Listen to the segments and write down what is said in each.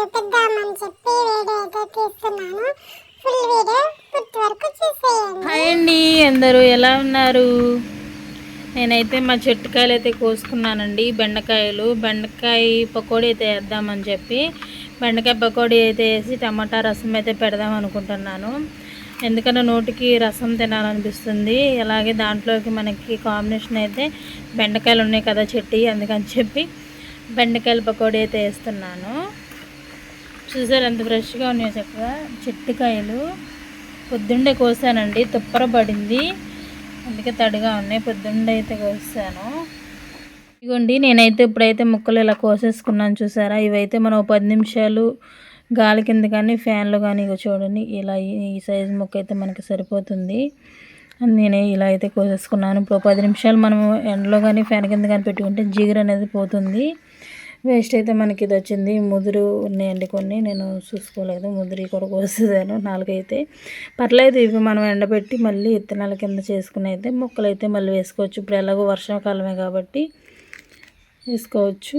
చూపిద్దామని చెప్పి వీడియో అయితే తీస్తున్నాను. ఫుల్ వీడియో పూర్తి వరకు చూసేయండి. హాయ్ అండి, అందరూ ఎలా ఉన్నారు? నేనైతే మా చెట్టుకాయలు అయితే కోసుకున్నానండి. బెండకాయ పకోడీ అయితే వేద్దామని చెప్పి బెండకాయ పకోడీ అయితే వేసి టమాటా రసం అయితే పెడదాం అనుకుంటున్నాను. ఎందుకంటే నోటికి రసం తినాలనిపిస్తుంది. అలాగే దాంట్లోకి మనకి కాంబినేషన్ అయితే బెండకాయలు ఉన్నాయి కదా చెట్టు, అందుకని చెప్పి బెండకాయల పకోడీ అయితే వేస్తున్నాను. చూసారు ఎంత ఫ్రెష్గా ఉన్నాయో చక్కగా. చెట్టుకాయలు పొద్దుండే కోసానండి, తుప్పర పడింది, అందుకే తడిగా ఉన్నాయి. పొద్దుండే అయితే కోసాను. ఇదిగోండి, నేనైతే ఇప్పుడైతే ముక్కలు ఇలా కోసేసుకున్నాను. చూసారా, ఇవైతే మనం 10 నిమిషాలు గాలి కింద కానీ ఫ్యాన్లో కానీ ఇక చూడండి, ఇలా ఈ సైజు ముక్క అయితే మనకి సరిపోతుంది. నేను ఇలా అయితే కోసేసుకున్నాను. ఇప్పుడు 10 నిమిషాలు మనము ఎండలో కానీ ఫ్యాన్ కింద కానీ పెట్టుకుంటే జిగురు అనేది పోతుంది. వేస్ట్ అయితే మనకి ఇది వచ్చింది. ముదురు ఉన్నాయండి కొన్ని, నేను చూసుకోలేదు. ముదురు కూడా కోసేసాను 4 అయితే. పర్లేదు, ఇవి మనం ఎండబెట్టి మళ్ళీ విత్తనాల కింద చేసుకుని అయితే మొక్కలు అయితే మళ్ళీ వేసుకోవచ్చు. ఇప్పుడు ఎలాగో వర్షాకాలమే కాబట్టి వేసుకోవచ్చు.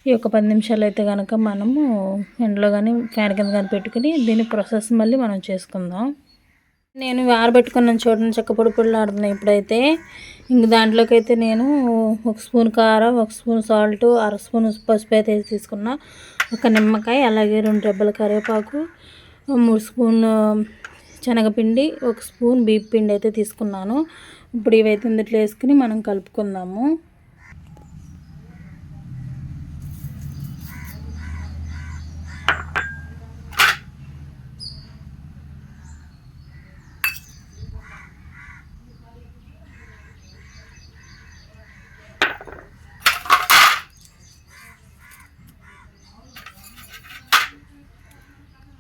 ఈ యొక్క 10 నిమిషాలు అయితే కనుక మనము ఎండలో కానీ ఫ్యాన్ కింద కానీ పెట్టుకుని దీని ప్రాసెస్ మళ్ళీ మనం చేసుకుందాం. నేను ఆరబెట్టుకున్నాను చూడండి, చక్క పొడి పొడిలాడుతున్నాయి. ఇప్పుడైతే ఇంక దాంట్లోకి అయితే నేను 1 స్పూన్ కారం, 1 స్పూన్ సాల్ట్, 1/2 స్పూన్ పసుపు అయితే తీసుకున్నా, 1 నిమ్మకాయ, అలాగే 2 రెబ్బల కరివేపాకు, 3 స్పూన్ శనగపిండి, 1 స్పూన్ బియ్యం పిండి అయితే తీసుకున్నాను. ఇప్పుడు ఇవైతే ఇందులో వేసుకుని మనం కలుపుకుందాము.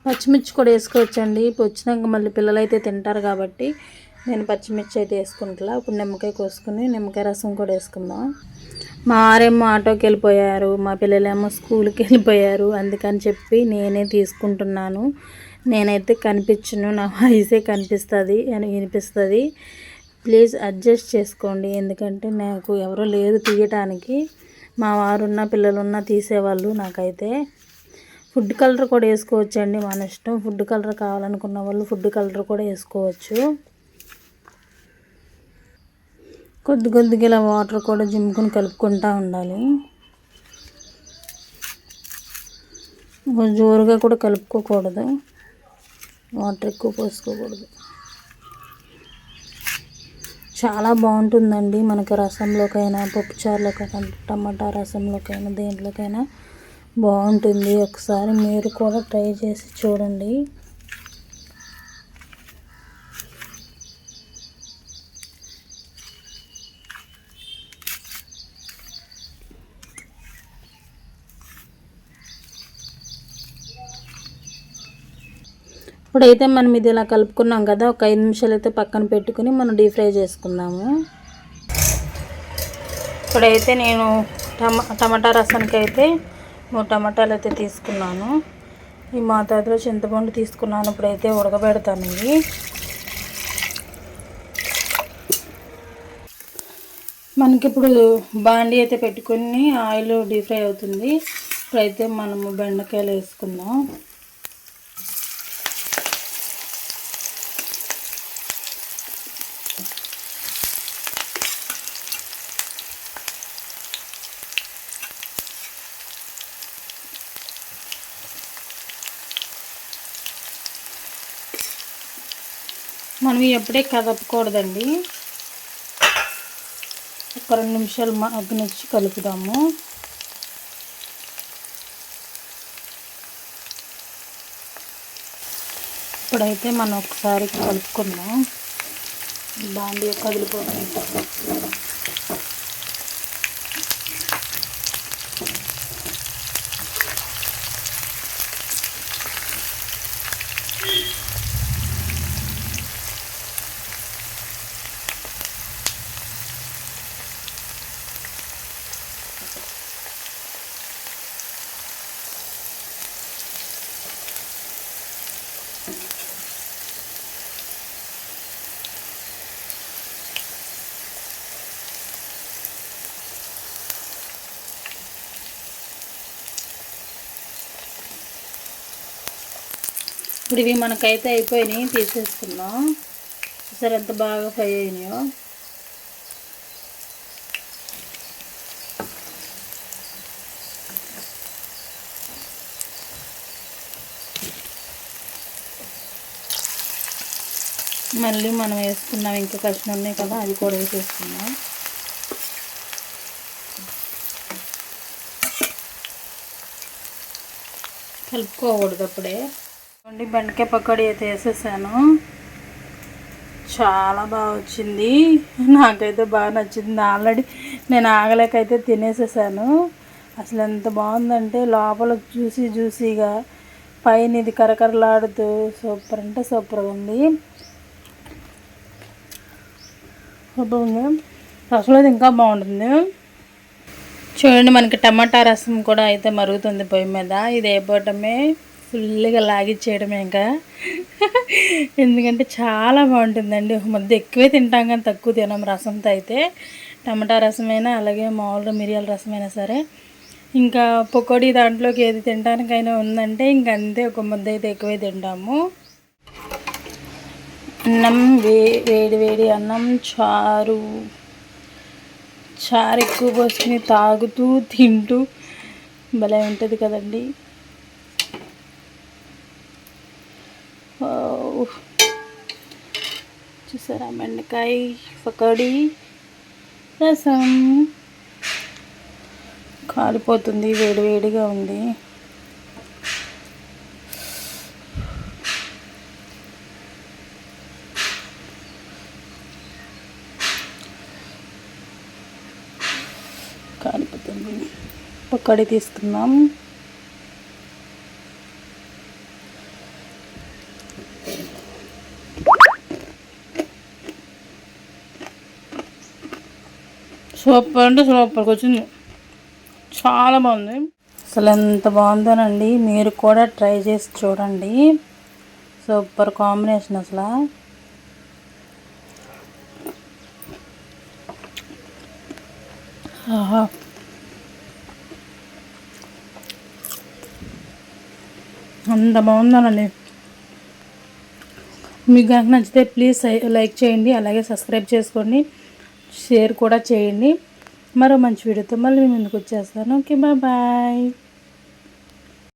పచ్చిమిర్చి కూడా వేసుకోవచ్చండి. ఇప్పుడు వచ్చినాక మళ్ళీ పిల్లలు అయితే తింటారు కాబట్టి నేను పచ్చిమిర్చి అయితే వేసుకుంటా. ఇప్పుడు నిమ్మకాయ కోసుకుని నిమ్మకాయ రసం కూడా వేసుకుందాం. మా వారేమో ఆటోకి వెళ్ళిపోయారు, మా పిల్లలేమో స్కూల్కి వెళ్ళిపోయారు, అందుకని చెప్పి నేనే తీసుకుంటున్నాను. నేనైతే కనిపించను, నా వాయిసే కనిపిస్తుంది అని వినిపిస్తుంది. ప్లీజ్ అడ్జస్ట్ చేసుకోండి, ఎందుకంటే నాకు ఎవరో లేరు తీయటానికి. మా వారున్న పిల్లలున్న తీసేవాళ్ళు. నాకైతే ఫుడ్ కలర్ కూడా వేసుకోవచ్చండి, మన ఇష్టం. ఫుడ్ కలర్ కావాలనుకున్న వాళ్ళు ఫుడ్ కలర్ కూడా వేసుకోవచ్చు. కొద్దిగా ఇలా వాటర్ కూడా జిమ్ముకుని కలుపుకుంటూ ఉండాలి. జోరుగా కూడా కలుపుకోకూడదు, వాటర్ ఎక్కువ పోసుకోకూడదు. చాలా బాగుంటుందండి మనకి రసంలోకైనా, పప్పుచారులోకైనా, టమాటా రసంలోకైనా, దేంట్లోకైనా బాగుంటుంది. ఒకసారి మీరు కూడా ట్రై చేసి చూడండి. ఇప్పుడైతే మనం ఇది ఇలా కలుపుకున్నాం కదా, ఒక 5 నిమిషాలు అయితే పక్కన పెట్టుకుని మనం డీప్ ఫ్రై చేసుకుందాము. ఇప్పుడైతే నేను టమాటా రసానికి అయితే 3 టమాటాలు అయితే తీసుకున్నాను. ఈ మోతాదులో చింతపండు తీసుకున్నాను. ఇప్పుడైతే ఉడకబెడతాను ఇవి. మనకి ఇప్పుడు బాండీ అయితే పెట్టుకుని ఆయిల్ డీప్ ఫ్రై అవుతుంది. ఇప్పుడైతే మనము బెండకాయలు వేసుకుందాం. మనం ఎప్పుడే కదపకూడదండి, ఒక 2 నిమిషాలు మగ్గనిచ్చి కలుపుదాము. ఇప్పుడైతే మనం ఒకసారి కలుపుకుందాం. బాండీ కదిలిపోతుంది. ఇప్పుడు ఇవి మనకైతే అయిపోయినాయి, తీసేసుకుందాం. సరే ఎంత బాగా ఫ్రై అయినాయో. మళ్ళీ మనం వేసుకున్నాం, ఇంకా కష్నం ఉన్నాయి కదా, అది కూడా వేసేసుకున్నాం. కలుపుకోకూడదు అప్పుడే. బెండకాయ పకోడీ అయితే వేసేసాను. చాలా బాగా వచ్చింది, నాకైతే బాగా నచ్చింది. ఆల్రెడీ నేను ఆగలేకైతే తినేసేసాను. అసలు ఎంత బాగుందంటే లోపల జ్యూసీగా, పైన ఇది కరకరలాడుతూ సూపర్ అంటే సూపర్గా ఉంది. అసలు అది ఇంకా బాగుంటుంది. చూడండి, మనకి టమాటా రసం కూడా అయితే మరుగుతుంది పొయ్యి మీద. ఇది అయిపోవటమే, ఫుల్గా లాగిచ్చేయడమే ఇంకా. ఎందుకంటే చాలా బాగుంటుందండి. ఒక ముద్ద ఎక్కువే తింటాం కానీ తక్కువ తినాం రసంతో అయితే. టమాటా రసమైనా అలాగే మామూలుగా మిరియాల రసమైనా సరే. ఇంకా పకోడీ దాంట్లోకి ఏది తినడానికైనా ఉందంటే ఇంక అంతే, ఒక ముద్ద అయితే ఎక్కువే తింటాము. అన్నం వేడి అన్నం, చారు ఎక్కువ పోసుకుని తాగుతూ తింటూ భలే ఉంటుంది కదండి. చూసారా, బెండకాయ పకోడీ రసం కాలిపోతుంది, వేడిగా ఉంది. కాలిపోతుంది. పకోడీ తీసుకుందాం. సూపర్ అంటే సూపర్గా వచ్చింది, చాలా బాగుంది. అసలు ఎంత బాగుందోనండి, మీరు కూడా ట్రై చేసి చూడండి. సూపర్ కాంబినేషన్ అసలు. ఆహా, అంత బాగుందోనండి. మీకు కనుక నచ్చితే ప్లీజ్ లైక్ చేయండి, అలాగే సబ్స్క్రైబ్ చేసుకోండి, షేర్ కూడా చేయండి. మరో మంచి వీడియోతో మళ్ళీ ముందుకు వచ్చేస్తాను. Okay, bye.